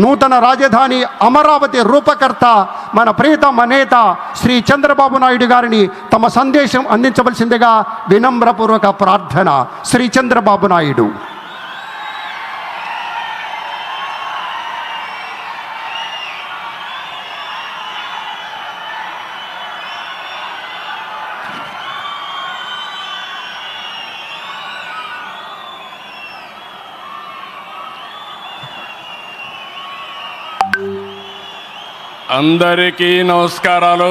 నూతన రాజధాని అమరావతి రూపకర్త మన ప్రియతమ నేత శ్రీ చంద్రబాబు నాయుడు గారిని తమ సందేశం అందించవలసిందిగా వినమ్రపూర్వక ప్రార్థన. శ్రీ చంద్రబాబు నాయుడు. అందరికీ నమస్కారాలు.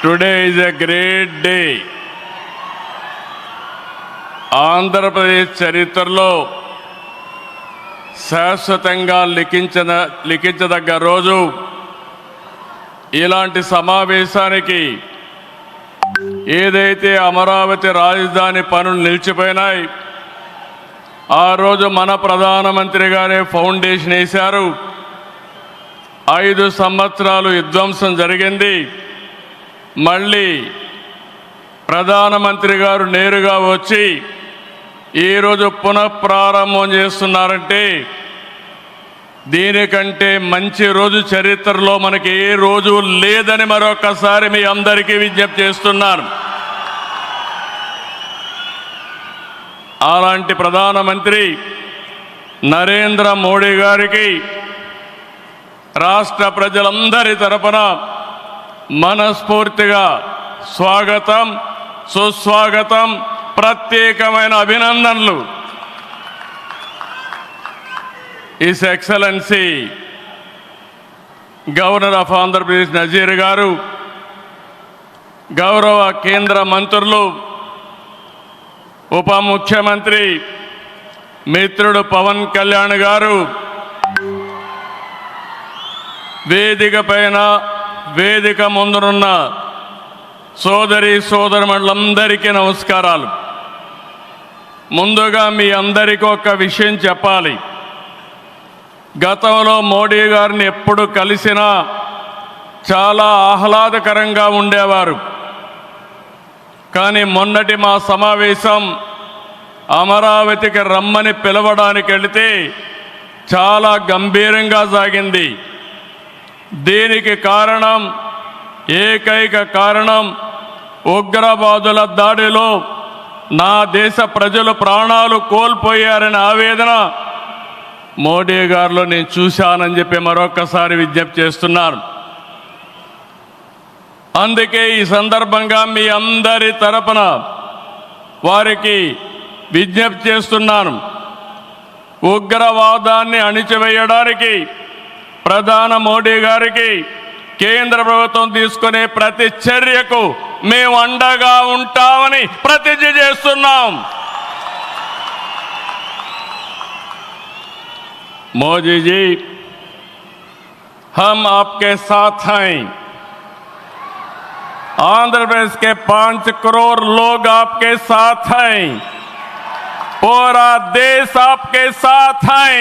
Today is a great day. Andhra Pradesh చరిత్రలో శాశ్వతంగా లిఖించదగ్గ రోజు. ఇలాంటి సమావేశానికి ఏదైతే అమరావతి రాజధాని పనులు నిలిచిపోయినాయి, ఆ రోజు మన ప్రధానమంత్రి గారే ఫౌండేషన్ వేశారు. 5 సంవత్సరాలు విధ్వంసం జరిగింది. మళ్ళీ ప్రధానమంత్రి గారు నేరుగా వచ్చి ఈరోజు పునఃప్రారంభం చేస్తున్నారంటే దీనికంటే మంచి రోజు చరిత్రలో మనకి ఏ రోజు లేదని మరొకసారి మీ అందరికీ విజ్ఞప్తి చేస్తున్నాను. అలాంటి ప్రధానమంత్రి నరేంద్ర మోడీ గారికి రాష్ట్ర ప్రజలందరి తరపున మనస్ఫూర్తిగా స్వాగతం, సుస్వాగతం, ప్రత్యేకమైన అభినందనలు. His excellency governor of Andhra Pradesh Nazeer garu, గౌరవ కేంద్ర మంత్రులు, ఉప ముఖ్యమంత్రి మిత్రుడు పవన్ కళ్యాణ్ గారు, వేదిక పైన వేదిక ముందునున్న సోదరి సోదరులందరికీ నమస్కారాలు. ముందుగా మీ అందరికీ ఒక విషయం చెప్పాలి. గతంలో మోడీ గారిని ఎప్పుడు కలిసినా చాలా ఆహ్లాదకరంగా ఉండేవారు. కానీ మొన్నటి మా సమావేశం అమరావతికి రమ్మని పిలవడానికి వెళితే చాలా గంభీరంగా సాగింది. దీనికి కారణం, ఏకైక కారణం, ఉగ్రవాదుల దాడిలో నా దేశ ప్రజలు ప్రాణాలు కోల్పోయారనే ఆవేదన మోడీ గారిలో నేను చూశానని చెప్పి మరొకసారి విజ్ఞప్తి చేస్తున్నాను. అందుకే ఈ సందర్భంగా మీ అందరి తరపున వారికి విజ్ఞప్తి చేస్తున్నాను. ఉగ్రవాదాన్ని అణిచివేయడానికి ప్రధాన మోడీ గారికి కేంద్ర ప్రభుత్వం తీసుకునే ప్రతి చర్యకు మేము అండగా ఉంటామని ప్రతిజ్ఞ చేస్తున్నాం. మోదీ जी, हम आपके साथ हैं. आंध्र प्रदेश के 5 करोड़ लोग आपके साथ हैं. पूरा देश आपके साथ हैं.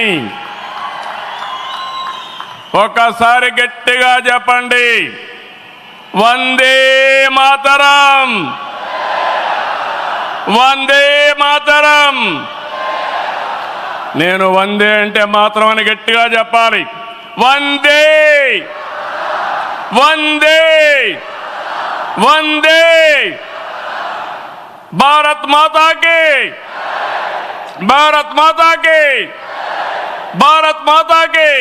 ఒకసారి గట్టిగా చెప్పండి, వందే మాతరం, వందే మాతరం. నేను వందే అంటే మాత్రం అని గట్టిగా చెప్పాలి. వందే వందే వందే. భారత్ మాతా కి, భారత్ మాతా కి, భారత్ మాతా కి.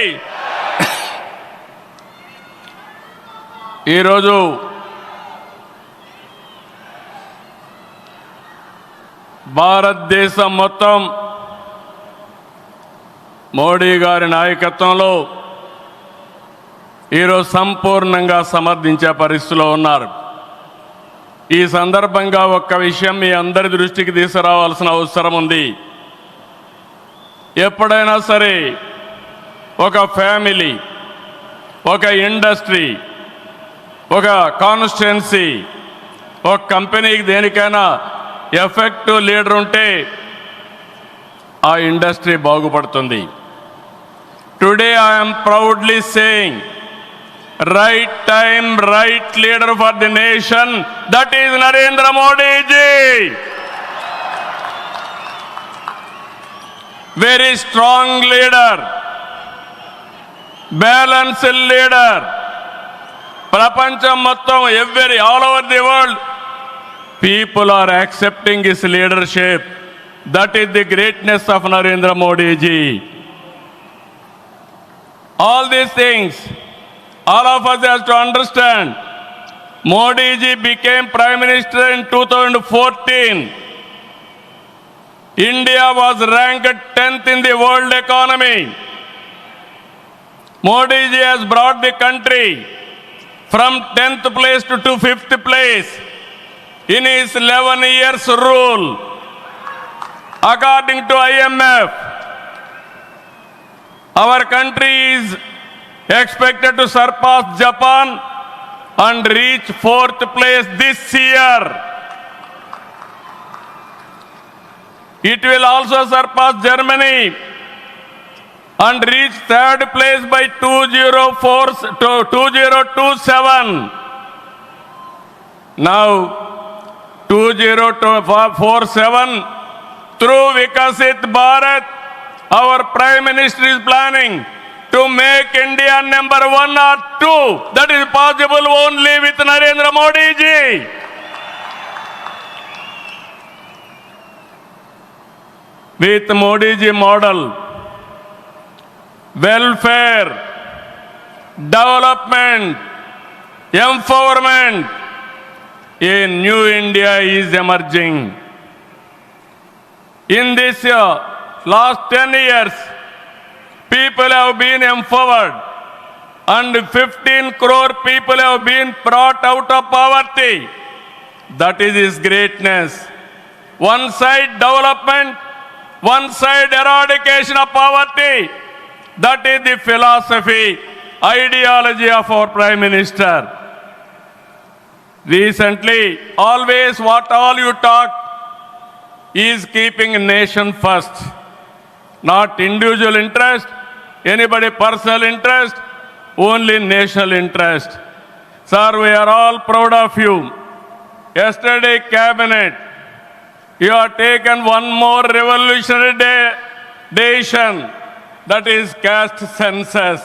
ఈరోజు భారతదేశం మొత్తం మోడీ గారి నాయకత్వంలో ఈరోజు సంపూర్ణంగా సమర్థించే పరిస్థితిలో ఉన్నారు. ఈ సందర్భంగా ఒక్క విషయం మీ అందరి దృష్టికి తీసుకురావాల్సిన అవసరం ఉంది. ఎప్పుడైనా సరే ఒక ఫ్యామిలీ, ఒక ఇండస్ట్రీ, ఒక కాన్స్టిట్యుయెన్సీ, ఒక కంపెనీకి దేనికైనా ఎఫెక్టివ్ లీడర్ ఉంటే ఆ ఇండస్ట్రీ బాగుపడుతుంది. Today I'm proudly saying, right time, right leader for the nation, that is Narendra Modi ji. very strong leader, balanced leader. ప్రపంచం మొత్తం all over the world, people are accepting his leadership. That is the greatness of Narendra Modi ji. All these things, all of us have to understand. Modi ji became Prime Minister in 2014. India was ranked 10th in the world economy. Modi ji has brought the country from 10th place to 5th place in his 11 years rule. According to IMF, our country is expected to surpass Japan and reach 4th place this year. It will also surpass Germany and reach 3rd place by 2027. Now, 2047, through Vikasit Bharat, our Prime Minister is planning to make India number 1 or 2. That is possible only with Narendra Modi ji. With Modi ji model, welfare, development, empowerment, a new India is emerging. In this last 10 years, people have been empowered and 15 crore people have been brought out of poverty. That is his greatness. One side development, one side eradication of poverty. That is the philosophy, ideology of our Prime Minister. Recently, always what all you talk is keeping nation first, not individual interest, anybody personal interest, only national interest. Sir, we are all proud of you. Yesterday, cabinet, you have taken one more revolutionary decision, that is caste census.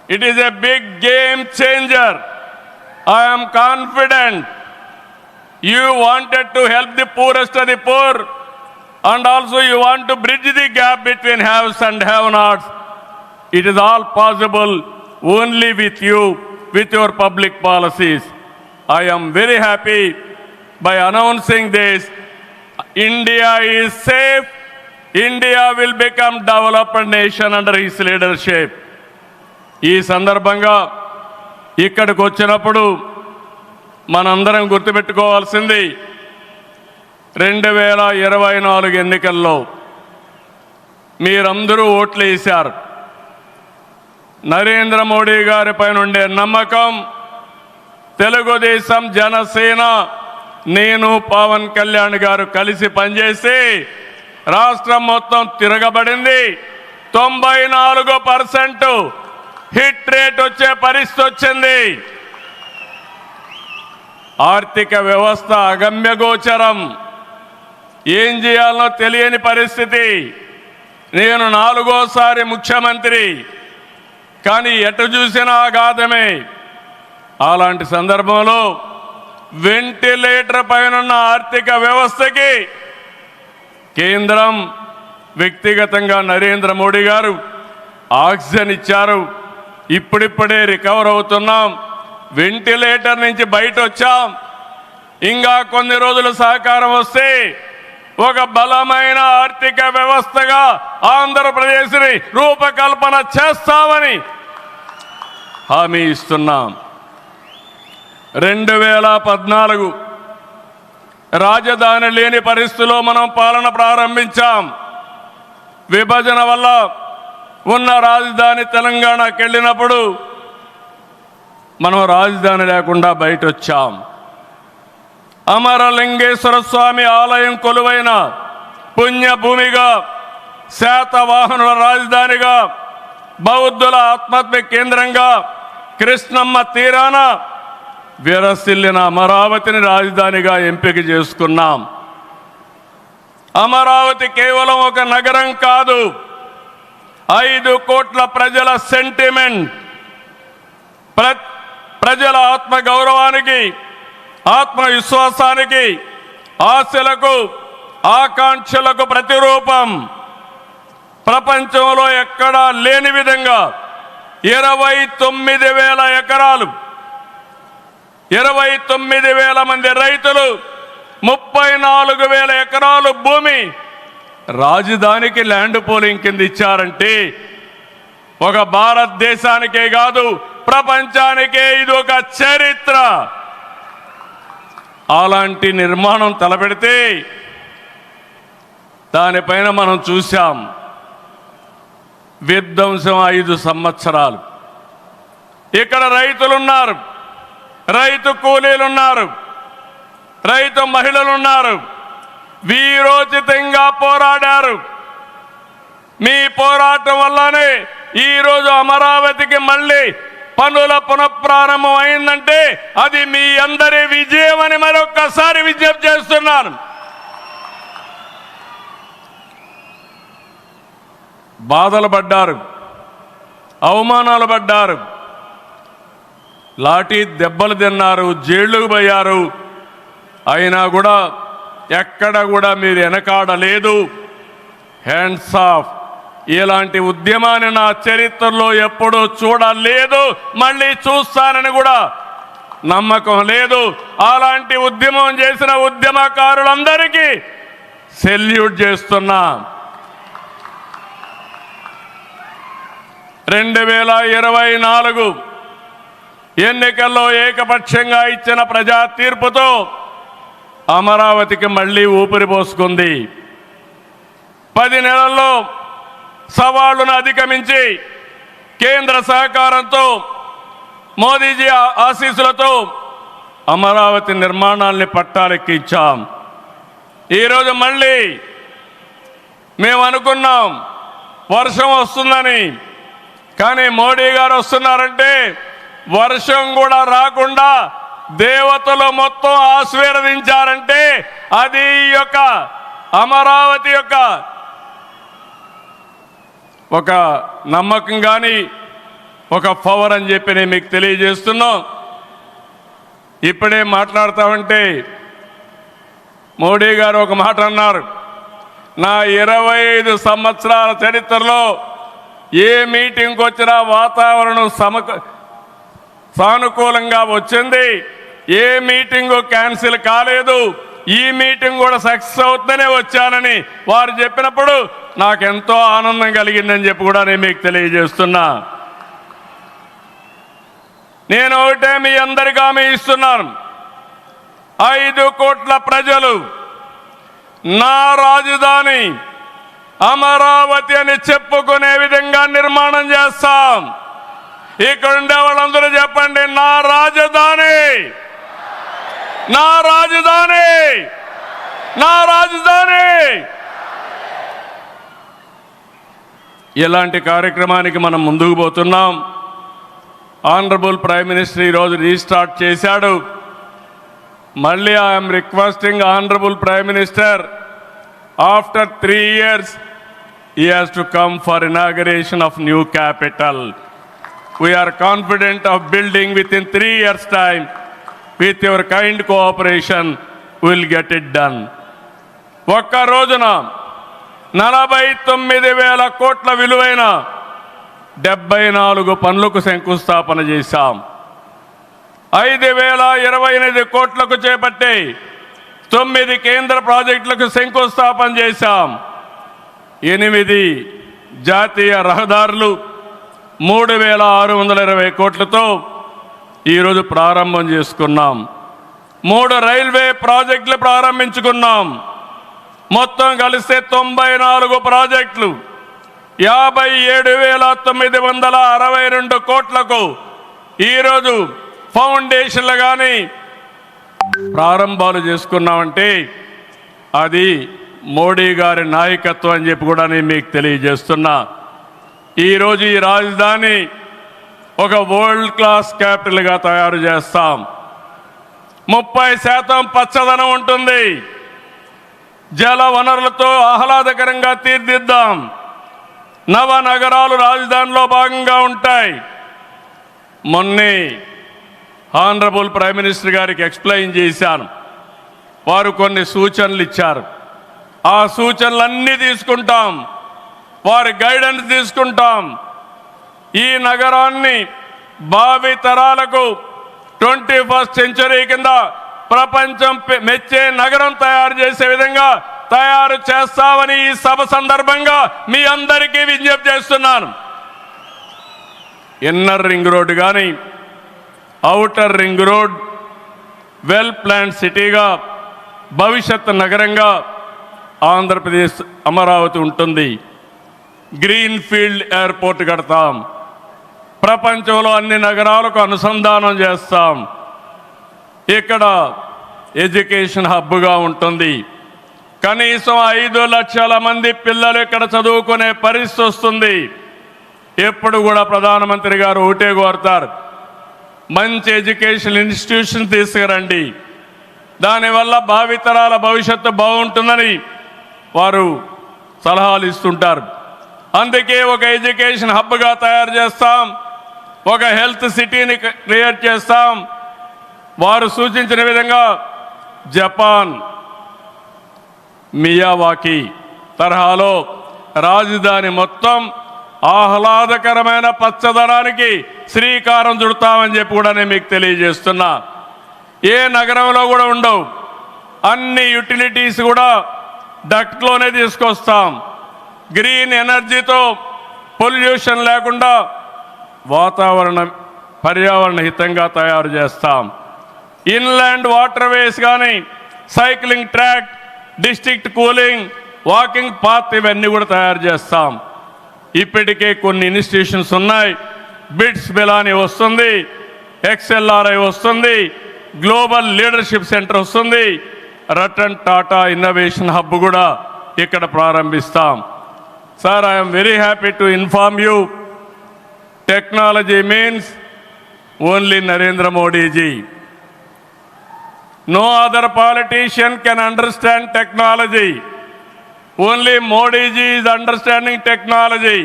It is a big game changer. I am confident you wanted to help the poorest of the poor, and also you want to bridge the gap between haves and have-nots. It is all possible only with you, with your public policies. I am very happy by announcing this. India is safe. India will become developed nation under his leadership. ఈ సందర్భంగా ఇక్కడికి వచ్చినప్పుడు మనందరం గుర్తుపెట్టుకోవాల్సింది 2024 ఎన్నికల్లో మీరందరూ ఓట్లు వేశారు. నరేంద్ర మోడీ గారి పైన ఉండే నమ్మకం, తెలుగుదేశం, జనసేన, నేను, పవన్ కళ్యాణ్ గారు కలిసి పనిచేసి రాష్ట్రం మొత్తం తిరగబడింది. 94% హిట్ రేట్ వచ్చే పరిస్థితి వచ్చింది. ఆర్థిక వ్యవస్థ అగమ్యగోచరం, ఏం చేయాలనో తెలియని పరిస్థితి. నేను 4వసారి ముఖ్యమంత్రి, కానీ ఎటు చూసినా ఆఘాతమే. అలాంటి సందర్భంలో వెంటిలేటర్ పైనున్న ఆర్థిక వ్యవస్థకి కేంద్రం, వ్యక్తిగతంగా నరేంద్ర మోడీ గారు ఆక్సిజన్ ఇచ్చారు. ఇప్పుడిప్పుడే రికవర్ అవుతున్నాం, వెంటిలేటర్ నుంచి బయట వచ్చాం. ఇంకా కొన్ని రోజులు సహకారం వస్తే ఒక బలమైన ఆర్థిక వ్యవస్థగా ఆంధ్రప్రదేశ్ని రూపకల్పన చేస్తామని హామీ ఇస్తున్నాం. 2014 రాజధాని లేని పరిస్థితిలో మనం పాలన ప్రారంభించాం. విభజన వల్ల ఉన్న రాజధాని తెలంగాణకి వెళ్ళినప్పుడు మనం రాజధాని లేకుండా బయట వచ్చాం. అమరలింగేశ్వర స్వామి ఆలయం కొలువైన పుణ్యభూమిగా, శాతవాహనుల రాజధానిగా, బౌద్ధుల ఆత్మహత్య కేంద్రంగా, కృష్ణమ్మ తీరాన విరసిల్లిన అమరావతిని రాజధానిగా ఎంపిక చేసుకున్నాం. అమరావతి కేవలం ఒక నగరం కాదు, 5 కోట్ల ప్రజల సెంటిమెంట్. ప్రజల ఆత్మగౌరవానికి, ఆత్మవిశ్వాసానికి, ఆశలకు, ఆకాంక్షలకు ప్రతిరూపం. ప్రపంచంలో ఎక్కడా లేని విధంగా 29,000 ఎకరాలు, 29,000 మంది రైతులు, 34,000 ఎకరాలు భూమి రాజధానికి ల్యాండ్ పూలింగ్ కింద ఇచ్చారంటే ఒక భారతదేశానికే కాదు ప్రపంచానికే ఇది ఒక చరిత్ర. అలాంటి నిర్మాణం తలపెడితే దానిపైన మనం చూశాం విధ్వంసం 5 సంవత్సరాలు. ఇక్కడ రైతులున్నారు, రైతు కూలీలున్నారు, రైతు మహిళలున్నారు, వీరోచితంగా పోరాడారు. మీ పోరాటం వల్లనే ఈరోజు అమరావతికి మళ్ళీ పనుల పునఃప్రారంభం అయిందంటే అది మీ అందరి విజయం అని మరొక్కసారి విజ్ఞప్తి చేస్తున్నాను. బాధలు పడ్డారు, అవమానాలు పడ్డారు, లాఠీ దెబ్బలు తిన్నారు, జైళ్ళకు పోయారు. అయినా కూడా ఎక్కడ కూడా మీరు వెనకాడలేదు. Hands of. ఇలాంటి ఉద్యమాన్ని నా చరిత్రలో ఎప్పుడూ చూడలేదు, మళ్ళీ చూస్తానని కూడా నమ్మకం లేదు. అలాంటి ఉద్యమం చేసిన ఉద్యమకారులందరికీ సెల్యూట్ చేస్తున్నా. 2024 ఎన్నికల్లో ఏకపక్షంగా ఇచ్చిన ప్రజా తీర్పుతో అమరావతికి మళ్ళీ ఊపిరి పోసుకుంది. 10 నెలల్లో సవాళ్లను అధిగమించి కేంద్ర సహకారంతో, మోదీజీ ఆశీస్సులతో అమరావతి నిర్మాణాల్ని పట్టాలెక్కించాం. ఈరోజు మళ్ళీ మేము అనుకున్నాం వర్షం వస్తుందని, కానీ మోడీ గారు వస్తున్నారంటే వర్షం కూడా రాకుండా దేవతలు మొత్తం ఆశీర్వదించారంటే అది ఈ యొక్క అమరావతి యొక్క ఒక నమ్మకం కానీ ఒక పవర్ అని చెప్పి నేను మీకు తెలియజేస్తున్నాం. ఇప్పుడే మాట్లాడతామంటే మోడీ గారు ఒక మాట అన్నారు, నా 25 సంవత్సరాల చరిత్రలో ఏ మీటింగ్కి వచ్చినా వాతావరణం సానుకూలంగా వచ్చింది, ఏ మీటింగు క్యాన్సిల్ కాలేదు, ఈ మీటింగ్ కూడా సక్సెస్ అవుతుందనే వచ్చానని వారు చెప్పినప్పుడు నాకెంతో ఆనందం కలిగిందని చెప్పి కూడా నేను మీకు తెలియజేస్తున్నా. నేను ఒకటే మీ అందరికీ హామీ ఇస్తున్నాను, 5 కోట్ల ప్రజలు నా రాజధాని అమరావతి అని చెప్పుకునే విధంగా నిర్మాణం చేస్తాం. ఇక్కడ ఉండే వాళ్ళందరూ చెప్పండి, నా రాజధాని, నా రాజధాని, నా రాజధాని. ఇలాంటి కార్యక్రమానికి మనం ముందుకు పోతున్నాం. ఆనరబుల్ ప్రైమ్ మినిస్టర్ ఈరోజు రీస్టార్ట్ చేశాడు. మళ్ళీ I'm requesting honourable prime minister, after 3 years he has to come for inauguration of new capital. We are confident of building within 3 years time. With your kind cooperation we will get it done. ఒక్క రోజున 49,000 కోట్ల విలువైన 74 పనులకు శంకుస్థాపన చేశాం. 5,028 కోట్లకు చేపట్టి 9 కేంద్ర ప్రాజెక్టులకు శంకుస్థాపన చేశాం. 8 జాతీయ రహదారులు 3,620 కోట్లతో ఈరోజు ప్రారంభం చేసుకున్నాం. 3 రైల్వే ప్రాజెక్టులు ప్రారంభించుకున్నాం. మొత్తం కలిస్తే 94 ప్రాజెక్టులు 57,962 కోట్లకు ఈరోజు ఫౌండేషన్లు కానీ ప్రారంభాలు చేసుకున్నామంటే అది మోడీ గారి నాయకత్వం అని చెప్పి కూడా నేను మీకు తెలియజేస్తున్నా. ఈరోజు ఈ రాజధాని ఒక వరల్డ్ క్లాస్ క్యాపిటల్గా తయారు చేస్తాం. 30% పచ్చదనం ఉంటుంది. జల వనరులతో ఆహ్లాదకరంగా తీర్చిదిద్దాం. నవ నగరాలు రాజధానిలో భాగంగా ఉంటాయి. మొన్నే హానరబుల్ ప్రైమ్ మినిస్టర్ గారికి ఎక్స్ప్లెయిన్ చేశాను. వారు కొన్ని సూచనలు ఇచ్చారు. ఆ సూచనలన్నీ తీసుకుంటాం, వారి గైడెన్స్ తీసుకుంటాం. ఈ నగరాన్ని భావి తరాలకు 21st సెంచరీ కింద ప్రపంచం మెచ్చే నగరం తయారు చేసే విధంగా తయారు చేస్తామని ఈ సభ సందర్భంగా మీ అందరికీ విజ్ఞప్తి చేస్తున్నాను. ఇన్నర్ రింగ్ రోడ్ కానీ outer ring road well plan సిటీగా భవిష్యత్ నగరంగా ఆంధ్రప్రదేశ్ అమరావతి ఉంటుంది. గ్రీన్ ఫీల్డ్ ఎయిర్పోర్ట్ కడతాం. ప్రపంచంలో అన్ని నగరాలకు అనుసంధానం చేస్తాం. ఇక్కడ ఎడ్యుకేషన్ హబ్గా ఉంటుంది. కనీసం 5 లక్షల మంది పిల్లలు ఇక్కడ చదువుకునే పరిస్థితి వస్తుంది. ఎప్పుడు కూడా ప్రధానమంత్రి గారు ఒకటే కోరుతారు, మంచి ఎడ్యుకేషన్ ఇన్స్టిట్యూషన్ తీసుకురండి, దానివల్ల భావితరాల భవిష్యత్తు బాగుంటుందని వారు సలహాలు ఇస్తుంటారు. అందుకే ఒక ఎడ్యుకేషన్ హబ్గా తయారు చేస్తాం, ఒక హెల్త్ సిటీని క్రియేట్ చేస్తాం. వారు సూచించిన విధంగా జపాన్ మియావాకి తరహాలో రాజధాని మొత్తం ఆహ్లాదకరమైన పచ్చదనానికి శ్రీకారం చుడతామని చెప్పి కూడా నేను మీకు తెలియజేస్తున్నా. ఏ నగరంలో కూడా ఉండవు. అన్ని యుటిలిటీస్ కూడా డక్ట్లోనే తీసుకొస్తాం. గ్రీన్ ఎనర్జీతో పొల్యూషన్ లేకుండా పర్యావరణ హితంగా తయారు చేస్తాం. ఇన్లాండ్ వాటర్ వేస్ కానీ cycling track, district cooling, walking path ఇవన్నీ కూడా తయారు చేస్తాం. ఇప్పటికే కొన్ని ఇన్స్టిట్యూషన్స్ ఉన్నాయి. బిట్స్ బిలాని వస్తుంది, XLRI వస్తుంది, గ్లోబల్ లీడర్షిప్ సెంటర్ వస్తుంది, రతన్ టాటా ఇన్నోవేషన్ హబ్ కూడా ఇక్కడ ప్రారంభిస్తాం. Sir, I'm very happy to inform you, technology means only Narendra Modi ji. No other politician can understand technology. Only Modi ji is understanding technology.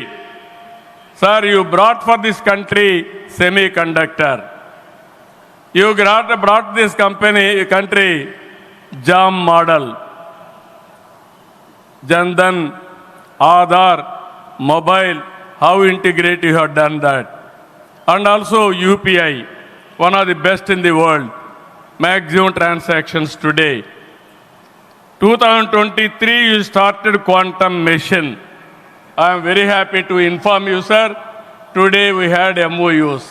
Sir, you brought for this country semiconductor. You brought this country JAM model. Jandan, Aadhaar, mobile, how integrate you have done that. And also UPI, one of the best in the world, maximum transactions today. 2023 you started quantum mission. I am very happy to inform you, sir, today we had MOUs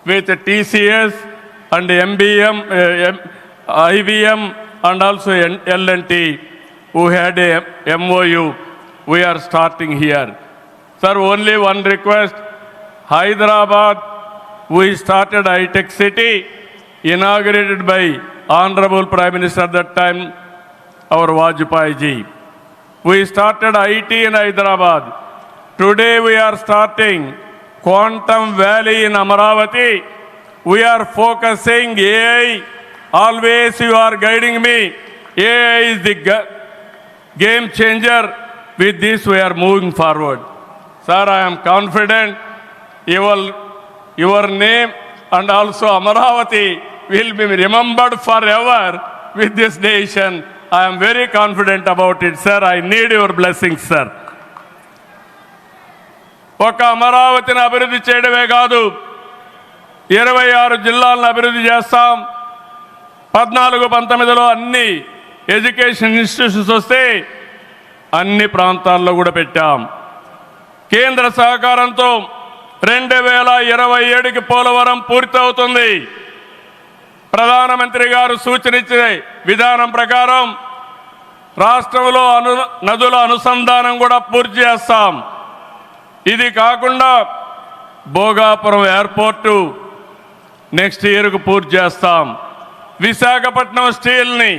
with TCS and MBM, IBM and also L&T who had a MOU. We are starting here. Sir, only one request. Hyderabad, we started high-tech city, inaugurated by Honorable Prime Minister at that time, our Vajpayee ji. We started IT in Hyderabad. Today we are starting Quantum Valley in Amaravati. We are focusing AI. Always you are guiding me. AI is the game changer. With this we are moving forward. Sir, I am confident your name and also Amaravati will be remembered forever with this nation. I am very confident about it, sir. I need your blessings, sir. ఒక అమరావతిని అభివృద్ధి చేయడమే కాదు, 26 జిల్లాలను అభివృద్ధి చేస్తాం. 14-19లో అన్ని education institutions వస్తే అన్ని ప్రాంతాల్లో కూడా పెట్టాం. కేంద్ర సహకారంతో 2027కి పోలవరం పూర్తవుతుంది. ప్రధానమంత్రి గారు సూచనిచ్చే విధానం ప్రకారం రాష్ట్రంలో నదుల అనుసంధానం కూడా పూర్తి చేస్తాం. ఇది కాకుండా భోగాపురం ఎయిర్పోర్టు నెక్స్ట్ ఇయర్కు పూర్తి చేస్తాం. విశాఖపట్నం స్టీల్ని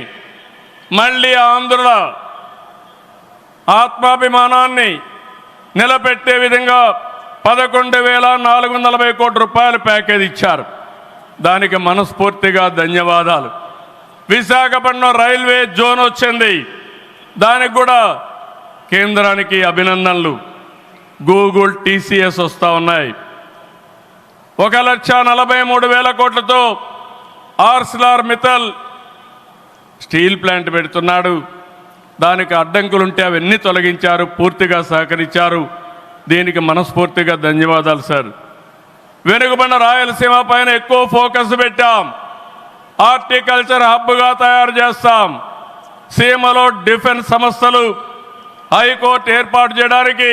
మళ్ళీ ఆంధ్రుల ఆత్మాభిమానాన్ని నిలబెట్టే విధంగా 11,440 కోట్ల రూపాయల ప్యాకేజ్ ఇచ్చారు. దానికి మనస్ఫూర్తిగా ధన్యవాదాలు. విశాఖపట్నం రైల్వే జోన్ వచ్చింది. దానికి కూడా కేంద్రానికి అభినందనలు. గూగుల్, టీసీఎస్ వస్తూ ఉన్నాయి. 1,43,000 కోట్లతో ఆర్సిలార్ మిత్తల్ స్టీల్ ప్లాంట్ పెడుతున్నాడు. దానికి అడ్డంకులుంటే అవన్నీ తొలగించారు, పూర్తిగా సహకరించారు. దీనికి మనస్ఫూర్తిగా ధన్యవాదాలు సార్. వెనుకబడిన రాయలసీమ పైన ఎక్కువ ఫోకస్ పెట్టాం. హార్టికల్చర్ హబ్గా తయారు చేస్తాం. సీమలో డిఫెన్స్ సంస్థలు, హైకోర్టు ఏర్పాటు చేయడానికి,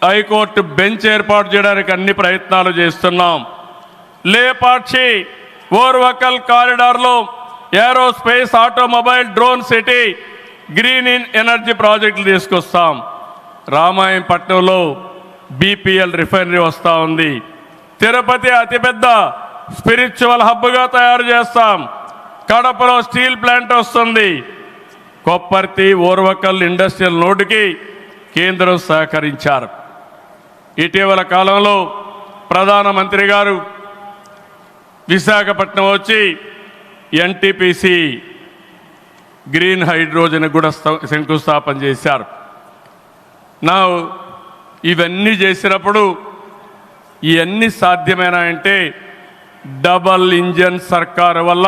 హైకోర్టు బెంచ్ ఏర్పాటు చేయడానికి అన్ని ప్రయత్నాలు చేస్తున్నాం. లేపాక్షి ఓర్వకల్ కారిడార్లో aerospace, automobile, drone city, green energy ప్రాజెక్టులు తీసుకొస్తాం. రామాయంపట్నంలో బీపీఎల్ రిఫైనరీ వస్తూ ఉంది. తిరుపతి అతిపెద్ద స్పిరిచువల్ హబ్గా తయారు చేస్తాం. కడపలో స్టీల్ ప్లాంట్ వస్తుంది. కొప్పర్తి, ఓర్వకల్ ఇండస్ట్రియల్ నోటుకి కేంద్రం సహకరించారు. ఇటీవల కాలంలో ప్రధానమంత్రి గారు విశాఖపట్నం వచ్చి ఎన్టీపీసీ గ్రీన్ హైడ్రోజన్ కూడా శంకుస్థాపన చేశారు. నా ఇవన్నీ చేసినప్పుడు ఇవన్నీ సాధ్యమేనా అంటే డబల్ ఇంజన్ సర్కారు వల్ల,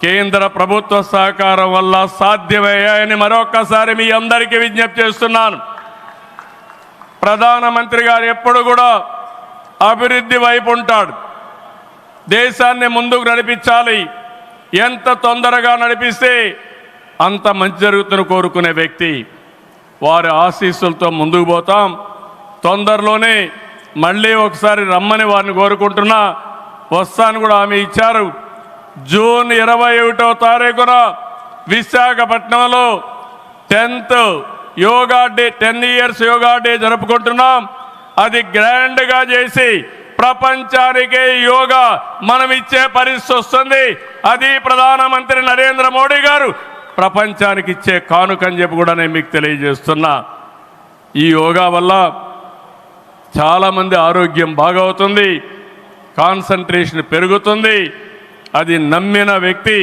కేంద్ర ప్రభుత్వ సహకారం వల్ల సాధ్యమయ్యాయని మరొక్కసారి మీ అందరికీ విజ్ఞప్తి చేస్తున్నాను. ప్రధానమంత్రి గారు ఎప్పుడు కూడా అభివృద్ధి వైపు ఉంటాడు. దేశాన్ని ముందుకు నడిపించాలి. ఎంత తొందరగా నడిపిస్తే అంత మంచి జరుగుతుందని కోరుకునే వ్యక్తి. వారి ఆశీస్సులతో ముందుకు పోతాం. తొందరలోనే మళ్ళీ ఒకసారి రమ్మని వారిని కోరుకుంటున్నా. వస్తాను కూడా హామీ ఇచ్చారు. జూన్ 21వ తారీఖున విశాఖపట్నంలో 10th yoga day, 10 years yoga day జరుపుకుంటున్నాం. అది గ్రాండ్గా చేసి ప్రపంచానికి యోగా మనం ఇచ్చే పరిస్థితి వస్తుంది. అది ప్రధానమంత్రి నరేంద్ర మోడీ గారు ప్రపంచానికి ఇచ్చే కానుకని చెప్పి కూడా నేను మీకు తెలియజేస్తున్నా. ఈ యోగా వల్ల చాలామంది ఆరోగ్యం బాగవుతుంది, కాన్సంట్రేషన్ పెరుగుతుంది. అది నమ్మిన వ్యక్తి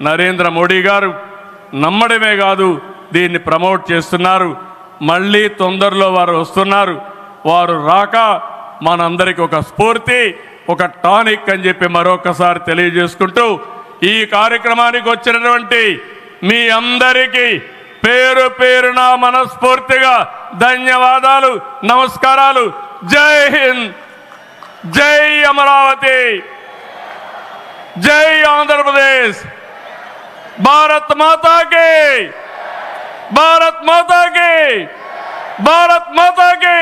నరేంద్ర మోడీ గారు. నమ్మడమే కాదు, దీన్ని ప్రమోట్ చేస్తున్నారు. మళ్ళీ తొందరలో వారు వస్తున్నారు. వారు రాక మనందరికీ ఒక స్ఫూర్తి, ఒక టానిక్ అని చెప్పి మరొకసారి తెలియజేసుకుంటూ ఈ కార్యక్రమానికి వచ్చినటువంటి మీ అందరికీ పేరు పేరున మనస్ఫూర్తిగా ధన్యవాదాలు, నమస్కారాలు. జై హింద్, జై అమరావతి, జై ఆంధ్రప్రదేశ్, భారత్ మాతా కి, భారత్ మాతా కి, భారత్ మాతా కి.